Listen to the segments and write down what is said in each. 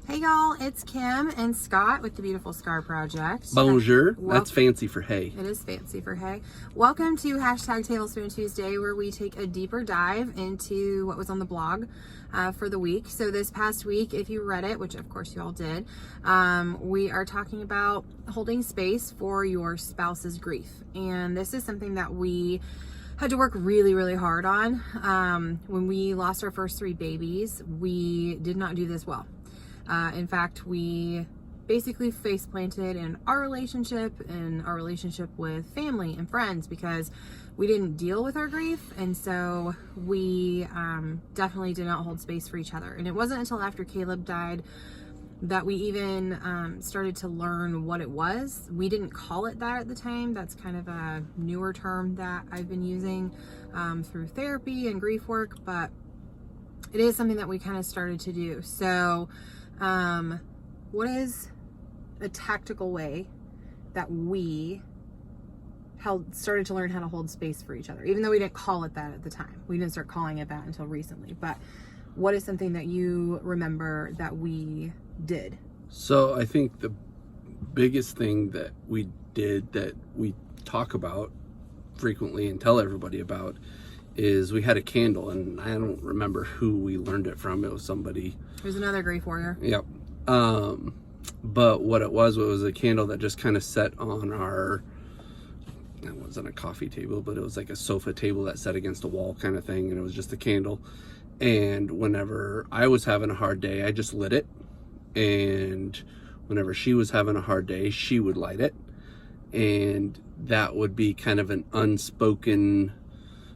Hey y'all, it's Kim and Scott with the Beautiful Scar Project. Bonjour. That's fancy for hey. It is fancy for hey. Welcome to #Tablespoon Tuesday, where we take a deeper dive into what was on the blog for the week. So this past week, if you read it, which of course you all did, we are talking about holding space for your spouse's grief. And this is something that we had to work really, really hard on. When we lost our first 3 babies, we did not do this well. In fact, we basically face planted in our relationship and our relationship with family and friends because we didn't deal with our grief. And so we definitely did not hold space for each other. And it wasn't until after Caleb died that we even started to learn what it was. We didn't call it that at the time. That's kind of a newer term that I've been using through therapy and grief work, but it is something that we kind of started to do. So what is a tactical way that we started to learn how to hold space for each other, even though we didn't call it that at the time? We didn't start calling it that until recently. But what is something that you remember that we did? So I think the biggest thing that we did that we talk about frequently and tell everybody about is we had a candle, and I don't remember who we learned it from. It was somebody. It was another grief warrior. Yep. But what it was a candle that just kind of set on our, it wasn't a coffee table, but it was like a sofa table that sat against a wall kind of thing, and it was just a candle. And whenever I was having a hard day, I just lit it. And whenever she was having a hard day, she would light it. And that would be kind of an unspoken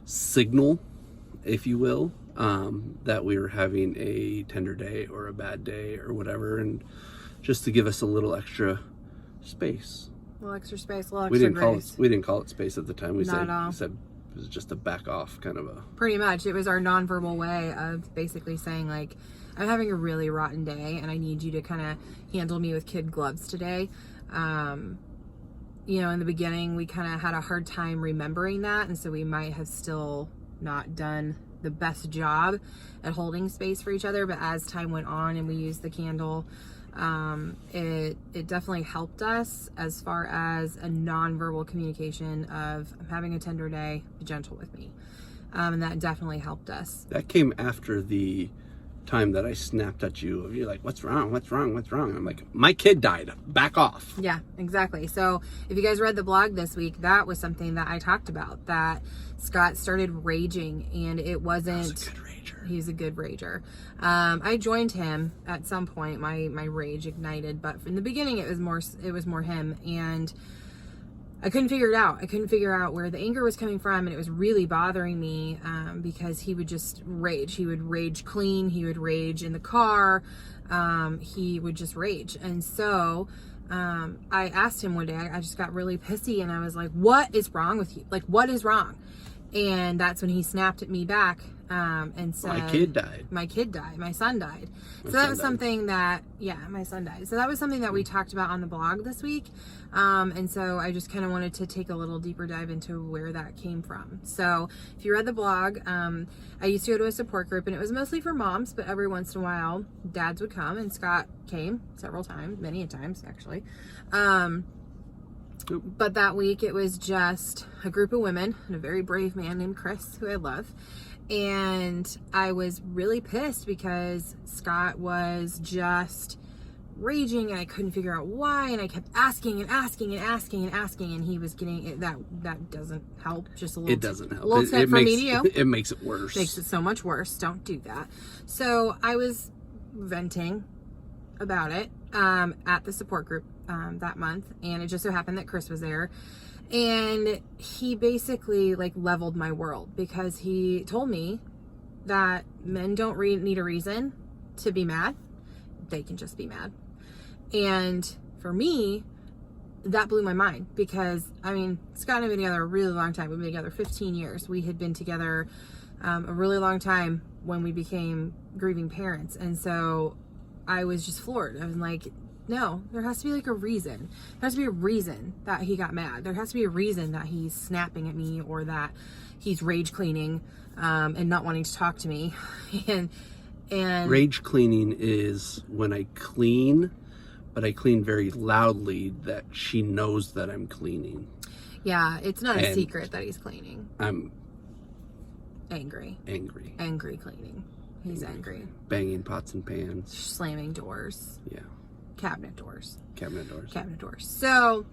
signal, if you will, that we were having a tender day or a bad day or whatever, and just to give us a little extra space. A little extra space, a little extra grace. We didn't call it space at the time. We Not at all. said it was just a back off kind of a. Pretty much, it was our nonverbal way of basically saying, like, I'm having a really rotten day and I need you to kind of handle me with kid gloves today. You know, in the beginning, we kind of had a hard time remembering that, and so we might have still not done the best job at holding space for each other. But as time went on and we used the candle, it definitely helped us as far as a nonverbal communication of, I'm having a tender day, be gentle with me. And that definitely helped us. That came after the time that I snapped at you. You're like, what's wrong? What's wrong? What's wrong? I'm like, my kid died. Back off. Yeah, exactly. So if you guys read the blog this week, that was something that I talked about, that Scott started raging, and it wasn't. He was a good rager. He's a good rager. I joined him at some point. My rage ignited, but in the beginning it was more him, and I couldn't figure it out. I couldn't figure out where the anger was coming from, and it was really bothering me because he would just rage. He would rage clean. He would rage in the car. He would just rage. And so I asked him one day, I just got really pissy, and I was like, what is wrong with you? Like, what is wrong? And that's when he snapped at me back and said, my kid died. My kid died. My son died. So that was something that, my son died. So that was something that we talked about on the blog this week. And so I just kind of wanted to take a little deeper dive into where that came from. So if you read the blog, I used to go to a support group, and it was mostly for moms, but every once in a while dads would come, and Scott came several times, many a times actually. But that week it was just a group of women and a very brave man named Chris, who I love. And I was really pissed because Scott was just raging, and I couldn't figure out why, and I kept asking and asking and asking and asking, and he was getting it. That doesn't help. Just a little. It doesn't help. A little tip from me to you. It makes it worse. Makes it so much worse. Don't do that. So I was venting about it at the support group that month, and it just so happened that Chris was there, and he basically like leveled my world, because he told me that men don't need a reason to be mad. They can just be mad. And for me, that blew my mind, because I mean, Scott and I have been together a really long time. We've been together 15 years. We had been together a really long time when we became grieving parents. And so I was just floored. I was like, no, there has to be like a reason. There has to be a reason that he got mad. There has to be a reason that he's snapping at me, or that he's rage cleaning and not wanting to talk to me. And And rage cleaning is when I clean, but I clean very loudly that she knows that I'm cleaning. yeah, it's not a And secret that he's cleaning. I'm Angry. Angry cleaning. He's angry. Banging pots and pans. Slamming doors. Yeah. Cabinet doors. Cabinet doors. So,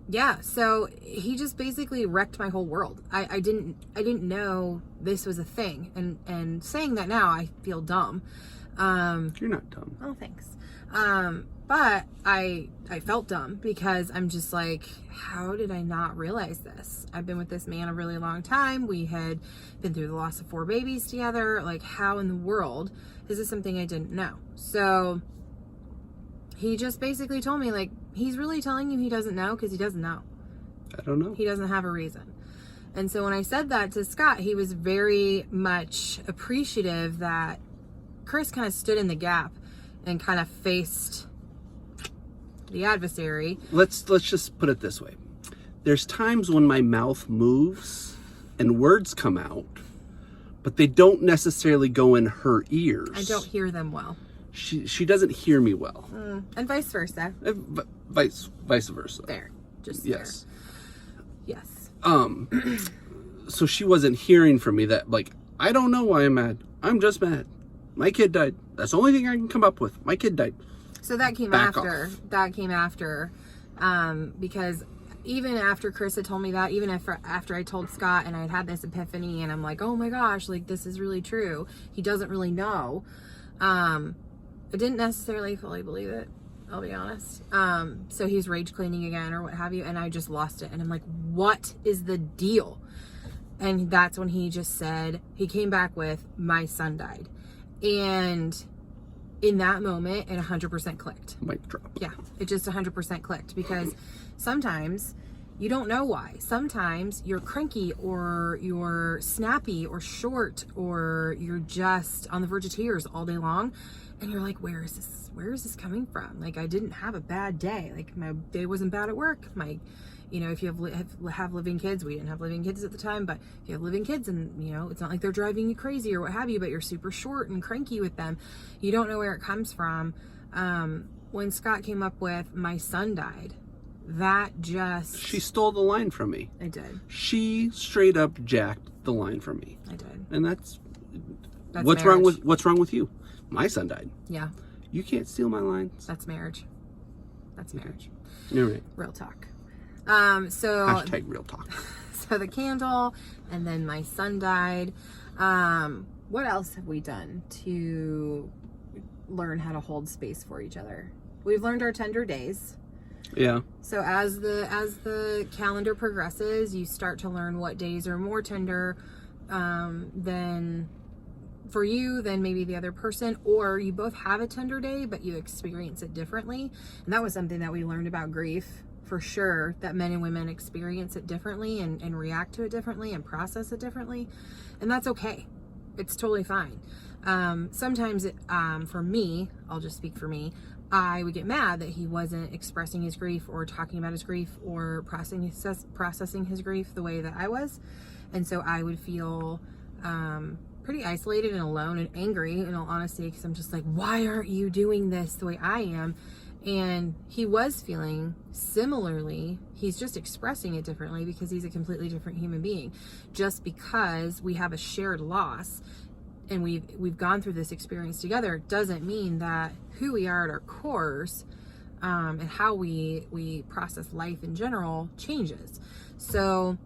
yeah, so he just basically wrecked my whole world. I didn't know this was a thing. And saying that now, I feel dumb. You're not dumb. Oh, thanks. But I felt dumb because I'm just like, how did I not realize this? I've been with this man a really long time. We had been through the loss of 4 babies together. Like, how in the world is this something I didn't know? So he just basically told me, like, he's really telling you he doesn't know because he doesn't know. I don't know. He doesn't have a reason. And so when I said that to Scott, he was very much appreciative that Chris kind of stood in the gap and kind of faced the adversary. Let's just put it this way. There's times when my mouth moves and words come out, but they don't necessarily go in her ears. I don't hear them well. She doesn't hear me well. And vice versa. Vice versa. There. Just Yes. there. Yes. So she wasn't hearing from me that, like, I don't know why I'm mad. I'm just mad. My kid died. That's the only thing I can come up with. My kid died. So that came Back after. off. That came after. Because even after Chris had told me that, even after I told Scott and I had this epiphany and I'm like, oh my gosh, like this is really true. He doesn't really know. I didn't necessarily fully believe it. I'll be honest. So he's rage cleaning again or what have you. And I just lost it. And I'm like, what is the deal? And that's when he just said, he came back with, my son died. And in that moment, it 100% clicked. Mic drop. Yeah, it just 100% clicked because sometimes you don't know why. Sometimes you're cranky or you're snappy or short or you're just on the verge of tears all day long. And you're like, where is this coming from? Like, I didn't have a bad day. Like, my day wasn't bad at work. If you have living kids, we didn't have living kids at the time, but if you have living kids and, it's not like they're driving you crazy or what have you, but you're super short and cranky with them. You don't know where it comes from. When Scott came up with, my son died, that just... She stole the line from me. I did. She straight up jacked the line from me. I did. And that's What's wrong with you? My son died. Yeah. You can't steal my lines. That's marriage. That's marriage. You're right. Real talk. Hashtag real talk. So the candle, and then my son died. What else have we done to learn how to hold space for each other? We've learned our tender days. Yeah. So as the calendar progresses, you start to learn what days are more tender than for you, than maybe the other person, or you both have a tender day, but you experience it differently. And that was something that we learned about grief, for sure, that men and women experience it differently and react to it differently and process it differently. And that's okay. It's totally fine. Sometimes for me, I'll just speak for me, I would get mad that he wasn't expressing his grief or talking about his grief or processing his grief the way that I was. And so I would feel pretty isolated and alone and angry, in all honesty, because I'm just like, why aren't you doing this the way I am? And he was feeling similarly. He's just expressing it differently because he's a completely different human being. Just because we have a shared loss and we've gone through this experience together doesn't mean that who we are at our cores and how we process life in general changes. So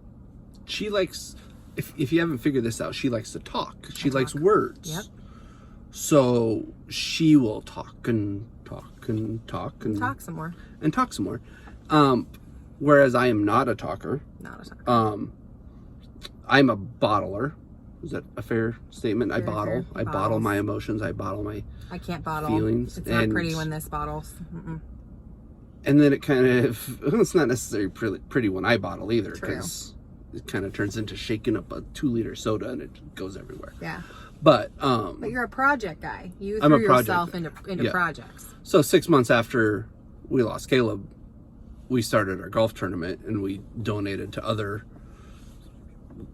she likes, if you haven't figured this out, she likes to talk. She likes words. Yep. So she will talk and talk and talk and talk some more. And talk some more. Whereas I am not a talker. Not a talker. I'm a bottler. Is that a fair statement? Very I bottle. fair. I bottle my emotions. I bottle my I can't bottle. feelings. It's not pretty when this bottles. Mm-mm. And then it kind of, it's not necessarily pretty when I bottle either, True. because it kind of turns into shaking up a 2-liter soda and it goes everywhere. Yeah. But you're a project guy. You I'm threw a project yourself guy. into Yeah. projects. So 6 months after we lost Caleb, we started our golf tournament and we donated to other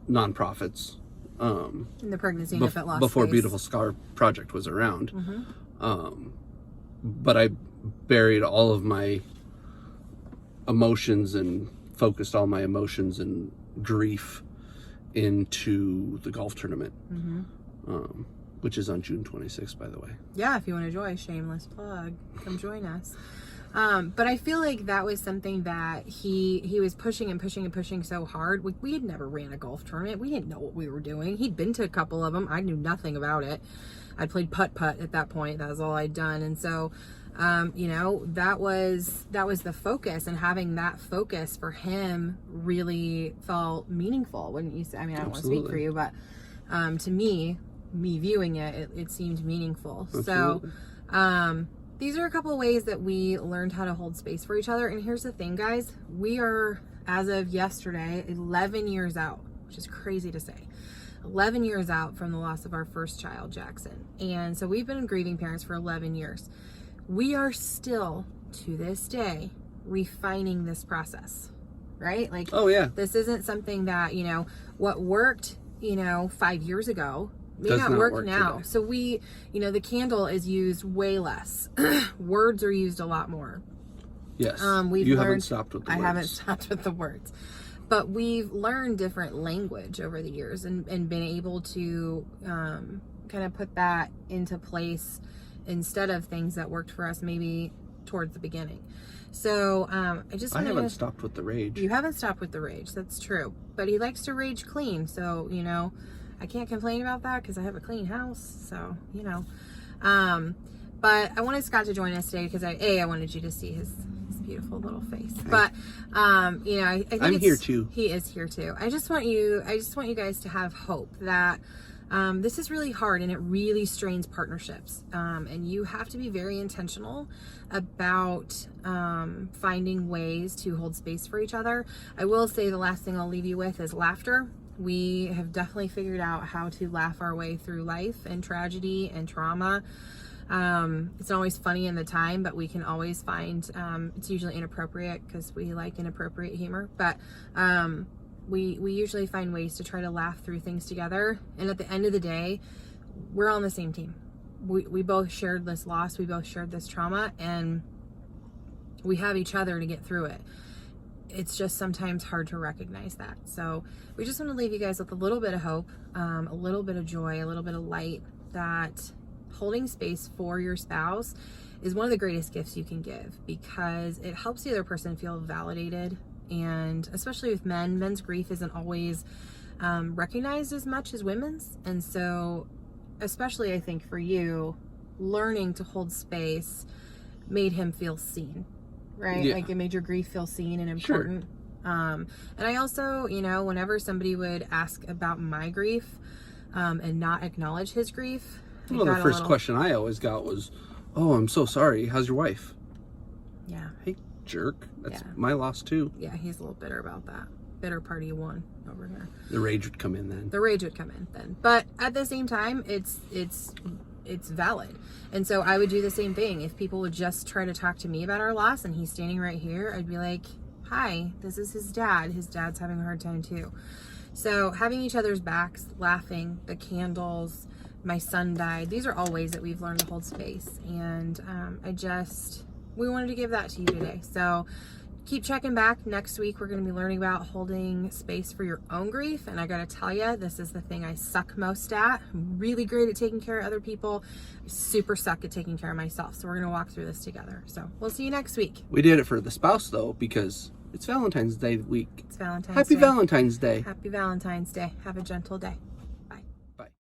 nonprofits In the pregnancy, if it lost before space. Beautiful Scar Project was around. But I buried all of my emotions and focused all my emotions and grief into the golf tournament, which is on June 26th, by the way. Yeah, if you want to join, shameless plug, come join us. But I feel like that was something that he was pushing and pushing and pushing so hard. We had never ran a golf tournament. We didn't know what we were doing. He'd been to a couple of them. I knew nothing about it. I played putt-putt at that point. That was all I'd done. And so, you know, that was the focus, and having that focus for him really felt meaningful. Wouldn't you say? I mean, I don't want to speak for you, but to me viewing it seemed meaningful. Absolutely. So, these are a couple of ways that we learned how to hold space for each other. And here's the thing, guys. We are, as of yesterday, 11 years out, which is crazy to say. 11 years out from the loss of our first child, Jackson. And so we've been grieving parents for 11 years. We are still, to this day, refining this process, right? Like, Oh, yeah. this isn't something that, you know, what worked, you know, 5 years ago may Does not not work work now. today. So we, you know, the candle is used way less. Words are used a lot more. Yes. We've you learned, haven't stopped with the words. I haven't stopped with the words. But we've learned different language over the years and been able to kind of put that into place instead of things that worked for us maybe towards the beginning. So I haven't stopped with the rage. You haven't stopped with the rage. That's true. But he likes to rage clean. So, you know, I can't complain about that because I have a clean house. So, you know. But I wanted Scott to join us today because I wanted you to see his beautiful little face. But you know, I think I'm here too. He is here too. I just want you guys to have hope that this is really hard and it really strains partnerships. And you have to be very intentional about finding ways to hold space for each other. I will say the last thing I'll leave you with is laughter. We have definitely figured out how to laugh our way through life and tragedy and trauma. It's not always funny in the time, but we can always find, it's usually inappropriate because we like inappropriate humor, but, we usually find ways to try to laugh through things together. And at the end of the day, we're on the same team. We both shared this loss. We both shared this trauma, and we have each other to get through it. It's just sometimes hard to recognize that. So we just want to leave you guys with a little bit of hope, a little bit of joy, a little bit of light, that holding space for your spouse is one of the greatest gifts you can give, because it helps the other person feel validated. And especially with men's grief isn't always recognized as much as women's. And so, especially I think for you, learning to hold space made him feel seen, right? Yeah. Like it made your grief feel seen and important. Sure. And I also, you know, whenever somebody would ask about my grief and not acknowledge his grief, well, the first question I always got was, "Oh, I'm so sorry. How's your wife?" Yeah. Hey, jerk. That's my loss too. Yeah, he's a little bitter about that. Bitter party one over here. The rage would come in then. The rage would come in then. But at the same time, it's valid. And so I would do the same thing. If people would just try to talk to me about our loss and he's standing right here, I'd be like, "Hi, this is his dad. His dad's having a hard time too." So having each other's backs, laughing, the candles, my son died. These are all ways that we've learned to hold space. And we wanted to give that to you today. So keep checking back. Next week, we're going to be learning about holding space for your own grief. And I got to tell you, this is the thing I suck most at. I'm really great at taking care of other people. I super suck at taking care of myself. So we're going to walk through this together. So we'll see you next week. We did it for the spouse though, because it's Valentine's Day week. It's Valentine's Happy Day. Valentine's Day. Happy Valentine's Day. Have a gentle day.